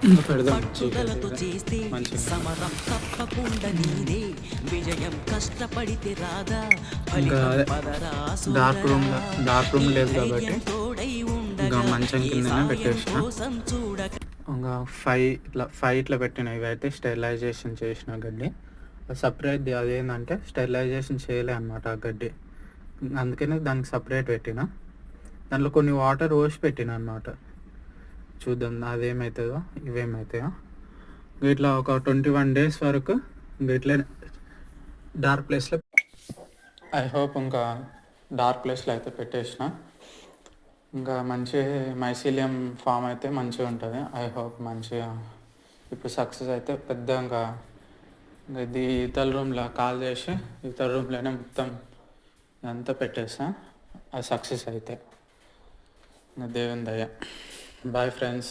ఇంకా పెడదాం పట్టుదలతో చీకటి చేస్తే మంచిగా. సమరం తప్పకుండా నీదే, విజయం కష్టపడితే రాదా, ఇంకా ఫలితం అదే పదరా డార్క్ సోదరా. రూమ్‌లో డార్క్ నీ రూమ్ లేదు కాబట్టి ధైర్యం తోడై ఇంకా ఉండగా మంచం ఏ కిందనే సాయం పెట్టేసిన. కోసం చూడక. ఇంకా 5 ఇట్లా పెట్టిన ఇవైతే స్టెరిలైజేషన్ చేసిన గడ్డి. సెపరేట్ అదేంటంటే స్టెరిలైజేషన్ చేయలే అనమాట ఆ గడ్డి. అందుకనే దానికి సెపరేట్ పెట్టిన. దాంట్లో కొన్ని వాటర్ పోసి పెట్టిన అనమాట. చూద్దాం అదేమవుతుందో ఇవేమవుతాయో. ఇట్లా ఒక 21 డేస్ వరకు ఇంకా ఇట్లే డార్క్ ప్లేస్లో ఐ హోప్ ఇంకా డార్క్ ప్లేస్లో అయితే పెట్టేసిన. ఇంకా మంచి మైసీలియం ఫామ్ అయితే మంచిగా ఉంటుంది. ఐ హోప్ మంచిగా ఇప్పుడు సక్సెస్ అయితే పెద్ద ఇంకా ఇది ఇతల రూమ్లో కాల్ చేసి ఇతల రూమ్లోనే మొత్తం ఇదంతా పెట్టేస్తా. అది సక్సెస్ అయితే ఇంకా దేవుని దయ. Boy friends.